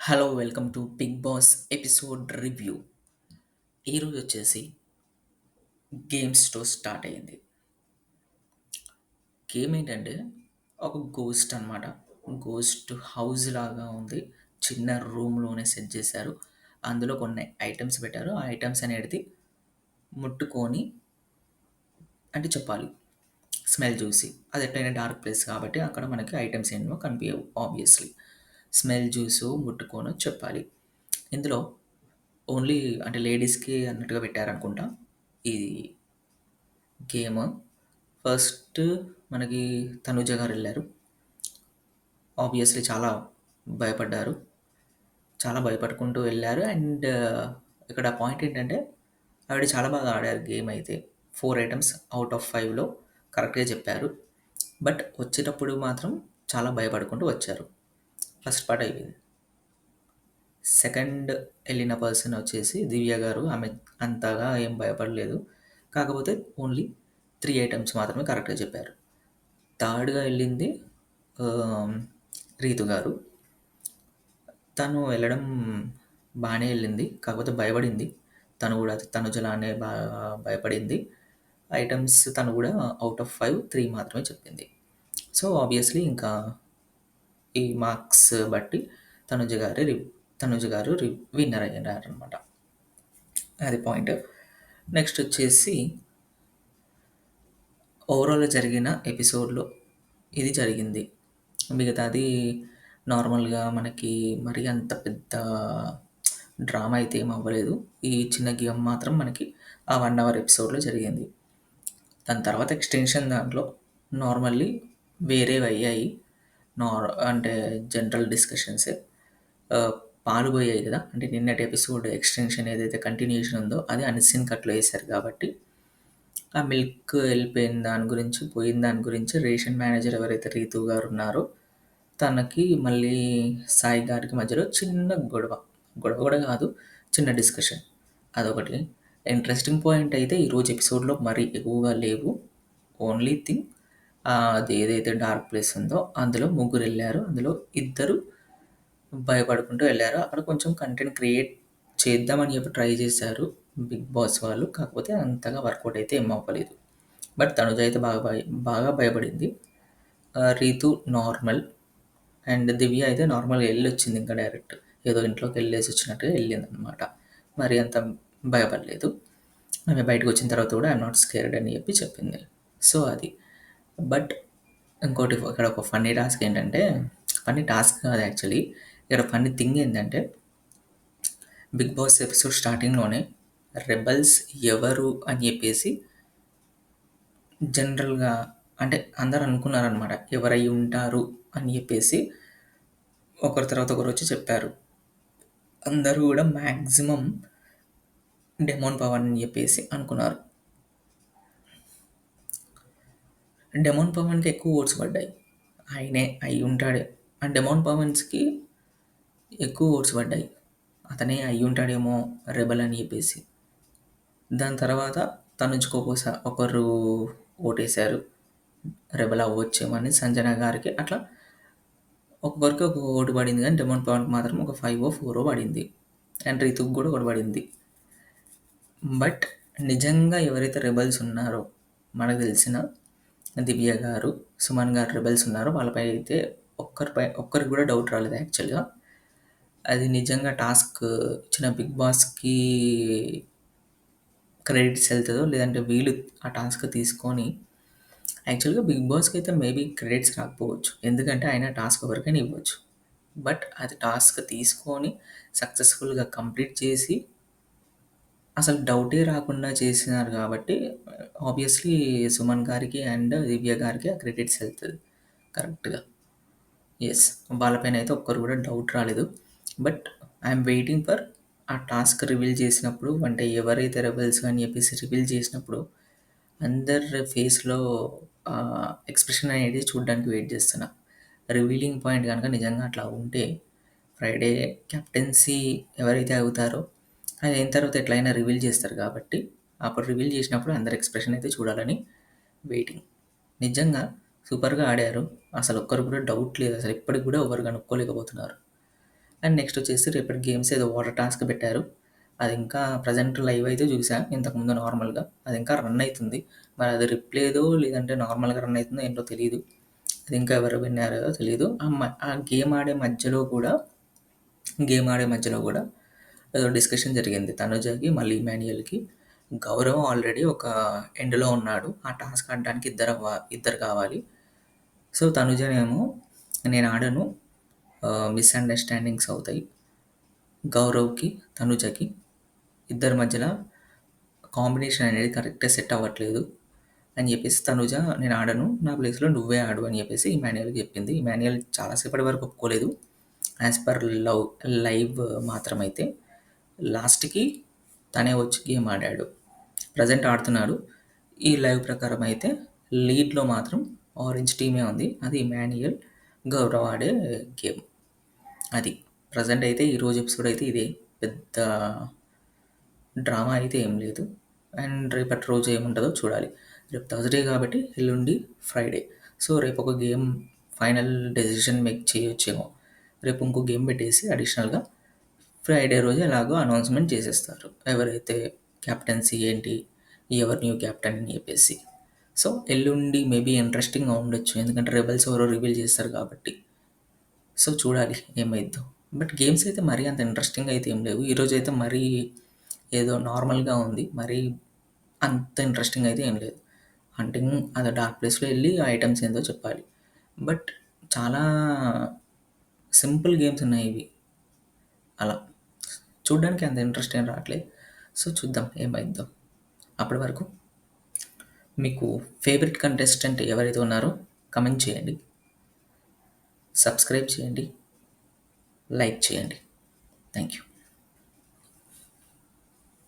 Hello welcome to Big Boss episode review. ఈరోజు వచ్చేసి గేమ్స్తో start అయ్యింది. గేమ్ ఏంటంటే ఒక గోస్ట్ అనమాట. గోస్ట్ హౌస్ లాగా ఉంది. చిన్న రూమ్లోనే సెట్ చేశారు. అందులో కొన్ని ఐటమ్స్ పెట్టారు. ఆ ఐటమ్స్ అనేది ముట్టుకొని అంటే చెప్పాలి, స్మెల్ చూసి. అది ఎట్లయినా డార్క్ ప్లేస్ కాబట్టి అక్కడ మనకి ఐటమ్స్ ఏమో కనిపించవు ఆబ్వియస్లీ. స్మెల్ చూసు ముట్టుకోను చెప్పాలి. ఇందులో ఓన్లీ అంటే లేడీస్‌కి అన్నట్టుగా పెట్టారనుకుంటా ఈ గేమ్. ఫస్ట్ మనకి తనూజ గారెళ్లారు. ఆబ్వియస్‌లీ చాలా భయపడ్డారు. చాలా భయపడుకుంటూ వెళ్లారు. అండ్ ఇక్కడ పాయింట్ ఏంటంటే ఆవిడ చాలా బాగా ఆడారు గేమ్ అయితే. 4 ఐటెమ్స్ ఔట్ ఆఫ్ 5లో కరెక్ట్‌గా చెప్పారు. బట్ వచ్చేటప్పుడు మాత్రం చాలా భయపడుకుంటూ వచ్చారు. ఫస్ట్ పార్ట్ అయిపోయింది. సెకండ్ ఎళ్ళిన పర్సన్ వచ్చేసి దివ్య గారు. ఆమె అంతగా ఏం భయపడలేదు. కాకపోతే ఓన్లీ 3 ఐటెమ్స్ మాత్రమే కరెక్ట్‌గా చెప్పారు. థర్డ్‌గా ఎళ్ళింది ఆహ్, రీతు గారు. తను వెళ్ళడం బానే ఎళ్ళింది. కాకపోతే భయపడింది. తను గూడా తనుజలానే భయపడింది. ఐటెమ్స్ తను గూడా ఔట్ ఆఫ్ 5, 3 మాత్రమే చెప్పింది. సో, ఆబ్వియస్‌లీ ఇంకా ఈ మార్క్స్ బట్టి తనుజ గారు విన్నర్ అయ్యారనమాట. అది పాయింట్. నెక్స్ట్ వచ్చేసి ఓవరాల్‌గా జరిగిన ఎపిసోడ్‌లో ఇది జరిగింది. మిగతాది నార్మల్‌గా మనకి మరీ అంత పెద్ద డ్రామా అయితే ఏమి అవ్వలేదు. ఈ చిన్న గేమ్ మాత్రం మనకి ఆ 1 అవర్ ఎపిసోడ్‌లో జరిగింది. దాని తర్వాత ఎక్స్‌టెన్షన్ దాంట్లో నార్మల్లీ వేరేవయ్యాయి. అంటే జనరల్ డిస్కషన్సే. ఆహ్, పాలు పోయాయి కదా! అంటే నిన్నటి ఎపిసోడ్ ఎక్స్‌టెన్షన్ ఏదైతే కంటిన్యూయేషన్ ఉందో అది అన్‌సీన్ కట్‌లో ఏశారు కాబట్టి ఆ మిల్క్ ఎళ్ళిపోయిన దాని గురించి, పోయిన దాని గురించి రేషన్ మేనేజర్ ఎవరైతే రీతూ గారున్నారో, తనకి మళ్ళీ సాయి గారికి మధ్యలో చిన్న గొడవ. గొడవ గూడా గాదు, చిన్న డిస్కషన్. అదొకటి. ఇంట్రెస్టింగ్ పాయింట్ అయితే ఈరోజు ఎపిసోడ్‌లో మరీ ఎక్కువగా లేవు. ఓన్లీ థింగ్ అది ఏదైతే డార్క్ ప్లేస్ ఉందో అందులో ముగ్గురెళ్లారు. అందులో ఇద్దరు భయపడుకుంటూ ఎళ్లారు. అక్కడ కొంచెం కంటెంట్ క్రియేట్ చేద్దామని చెప్పి ట్రై చేశారు బిగ్ బాస్ వాళ్ళు. కాకపోతే అంతగా వర్కౌట్ అయితే ఏం అవ్వలేదు. బట్ తనుజ అయితే బాగా భయపడింది. రీతు నార్మల్. అండ్ దివ్య అయితే నార్మల్‌గా ఎళ్ళొచ్చింది ఇంకా డైరెక్ట్. ఏదో ఇంట్లోకెళ్ళేసి వచ్చినట్టుగా ఎళ్ళిందనమాట. మరి అంత భయపడలేదు. ఆమె బయటకొచ్చిన తర్వాత కూడా ఐయామ్ నాట్ స్కేర్డ్ అని చెప్పి చెప్పింది. సో, అది. బట్ ఇంకోటి ఇక్కడ ఒక ఫన్నీ టాస్క్ ఏంటంటే, ఫన్నీ టాస్క్ కాదు యాక్చువల్లీ. ఇక్కడ ఫన్నీ థింగ్ ఏంటంటే, బిగ్ బాస్ ఎపిసోడ్ స్టార్టింగ్‌లోనే రెబెల్స్ ఎవరు అని చెప్పేసి జనరల్‌గా అంటే అందరూ అనుకున్నారనమాట. ఎవరై ఉంటారు అని చెప్పేసి ఒకరి తర్వాత ఒకరొచ్చి చెప్పారు. అందరూ గూడా మాక్సిమం డెమోన్ పవన్ అని చెప్పేసి అనుకున్నారు. డెమోన్ పవన్‌కి ఎక్కువ ఓట్స్ పడ్డాయి. ఆయనే అయ్యుంటాడే. ఆ డెమోన్ పవన్స్‌కి ఎక్కువ ఓట్స్ పడ్డాయి. అతనే అయ్యుంటాడేమో రెబెల్ అని చెప్పేసి. దాని తర్వాత ఒకరు ఓటేశారు. రెబెల్ అవ్వచ్చేమో అని సంజన గారికి. అట్లా ఒక్కొక్కరికి ఒక్కొక్క ఓటు పడింది గానీ డెమోన్ పవన్‌కి మాత్రం ఒక 5ఓ, 4ఓ పడింది. అండ్ రితుకి గూడా ఒకటి పడింది. బట్ నిజంగా ఎవరైతే రెబెల్స్ ఉన్నారో మనకు తెలిసిన దివ్య గారు, సుమన్ గారు రెబెల్స్ ఉన్నారో వాళ్ళపై అయితే ఒక్కరికి కూడా డౌట్ రాలేదు యాక్చువల్‌గా. అది నిజంగా టాస్క్ ఇచ్చిన బిగ్ బాస్‌కి క్రెడిట్స్ ఎళ్తదో లేదంటే వీళ్ళు ఆ టాస్క్ తీసుకొని యాక్చువల్‌గా బిగ్ బాస్‌కి అయితే మేబీ క్రెడిట్స్ రాకపోవచ్చు. ఎందుకంటే ఆయన టాస్క్ ఎవరికైనా ఇవ్వచ్చు. బట్ అది టాస్క్ తీసుకొని సక్సెస్‌ఫుల్‌గా కంప్లీట్ చేసి అసలు డౌటే రాకుండా చేసినారు కాబట్టి ఆబ్వియస్‌లీ సుమన్ గారికి అండ్ దివ్య గారికి ఆ క్రెడిట్స్ ఎళ్తది కరెక్ట్‌గా. యెస్. వాళ్ళపైన అయితే ఒక్కరు కూడా డౌట్ రాలేదు. బట్ ఐయామ్ వెయిటింగ్ ఫర్ ఆ టాస్క్ రివీల్ చేసినప్పుడు అంటే ఎవరైతే రెబెల్స్ అని చెప్పేసి రివీల్ చేసినప్పుడు అందరి ఫేస్‌లో ఎక్స్‌ప్రెషన్ అనేది చూడడానికి వెయిట్ చేస్తున్నా. రివీలింగ్ పాయింట్ గనక నిజంగా అట్లా ఉంటే ఫ్రైడే కెప్టెన్సీ ఎవరైతే అవుతారో అది అయిన తర్వాత ఎట్లైనా రివీల్ చేస్తారు కాబట్టి అప్పుడు రివీల్ చేసినప్పుడు అందరి ఎక్స్‌ప్రెషన్ అయితే చూడాలని వెయిటింగ్. నిజంగా సూపర్‌గా ఆడారు. అసలు ఒక్కరికి కూడా డౌట్ లేదు. అసలు ఇప్పటికి కూడా ఎవరు కనుక్కోలేకపోతున్నారు. అండ్ నెక్స్ట్ వచ్చేసి రేపటి గేమ్స్ ఏదో వాటర్ టాస్క్ పెట్టారు. అది ఇంకా ప్రజెంట్ లైవ్ అయితే చూసా ఇంతకుముందు నార్మల్‌గా. అది ఇంకా రన్ అయితుంది. మరి అది రిప్లేదో లేదంటే నార్మల్‌గా రన్ అయితుందో ఏంటో తెలీదు. అది ఇంకా ఎవరు విన్నారో తెలీదు. ఆ గేమ్ ఆడే మధ్యలో కూడా ఏదో డిస్కషన్ జరిగింది. తనుజకి మళ్ళీ ఇమాన్యుయల్‌కి. గౌరవ్ ఆల్రెడీ ఒక ఎండ్‌లో ఉన్నాడు. ఆ టాస్క్ ఆడడానికి ఇద్దరు కావాలి. సో తనుజనేమో నేను ఆడను, మిస్‌అండర్‌స్టాండింగ్స్ అవుతాయి. గౌరవ్‌కి, తనుజకి ఇద్దరి మధ్యల కాంబినేషన్ అనేది కరెక్ట్‌గా సెట్ అవ్వట్లేదు అని చెప్పేసి తనుజ నేను ఆడను, నా ప్లేస్‌లో నువ్వే ఆడు అని చెప్పేసి ఇమాన్యుయల్‌కి చెప్పింది. ఇమాన్యుయల్ చాలా సేపటి వరకు ఒప్పుకోలేదు. యాజ్ పర్ లైవ్ మాత్రమైతే లాస్ట్‌కి తనే వచ్చి గేమ్ ఆడాడు. ప్రెజెంట్ ఆడుతున్నాడు. ఈ లైవ్ ప్రకారం అయితే లీడ్‌లో మాత్రం ఆరెంజ్ టీమే ఉంది. అది ఇమాన్యుయల్, గౌరవ్ ఆడే గేమ్. అది. ప్రెజెంట్ అయితే ఈరోజు ఎపిసోడ్ అయితే ఇదే. పెద్ద డ్రామా అయితే ఏం లేదు. అండ్ రేపటి రోజు ఏముంటదో చూడాలి. రేపు థర్స్‌డే కాబట్టి ఎల్లుండి ఫ్రైడే. సో రేపు ఒక గేమ్ ఫైనల్ డెసిషన్ మేక్ చేయొచ్చేమో. రేపు ఇంకో గేమ్ పెట్టేసి అడిషనల్‌గా ఫ్రైడే రోజు ఎలాగో అనౌన్స్‌మెంట్ చేసేస్తారు. ఎవరైతే కెప్టెన్సీ ఏంటి, ఎవరు న్యూ కెప్టెన్ అని చెప్పేసి. సో ఎల్లుండి మేబీ ఇంట్రెస్టింగ్‌గా ఉండొచ్చు. ఎందుకంటే రెబెల్స్ ఎవరో రివీల్ చేస్తారు కాబట్టి. సో చూడాలి ఏమైద్దో. బట్ గేమ్స్ అయితే మరీ అంత ఇంట్రెస్టింగ్‌గా అయితే ఏం లేవు. ఈరోజైతే మరీ ఏదో నార్మల్‌గా ఉంది. మరీ అంత ఇంట్రెస్టింగ్ అయితే ఏం లేదు. హంటింగ్ అదే డార్క్ ప్లేస్‌లో ఎళ్లి ఆ ఐటెమ్స్ ఏందో చెప్పాలి. బట్ చాలా సింపుల్ గేమ్స్ ఉన్నాయి ఇవి. అలా. చూడ్డానికి అంత ఇంట్రెస్ట్ ఏం రావట్లేదు. సో చూద్దాం ఏమైద్దో. అప్పటి వరకు మీకు ఫేవరెట్ కంటెస్టెంట్ ఎవరైతే ఉన్నారో కామెంట్ చేయండి. సబ్స్క్రైబ్ చేయండి. లైక్ చేయండి. Thank you.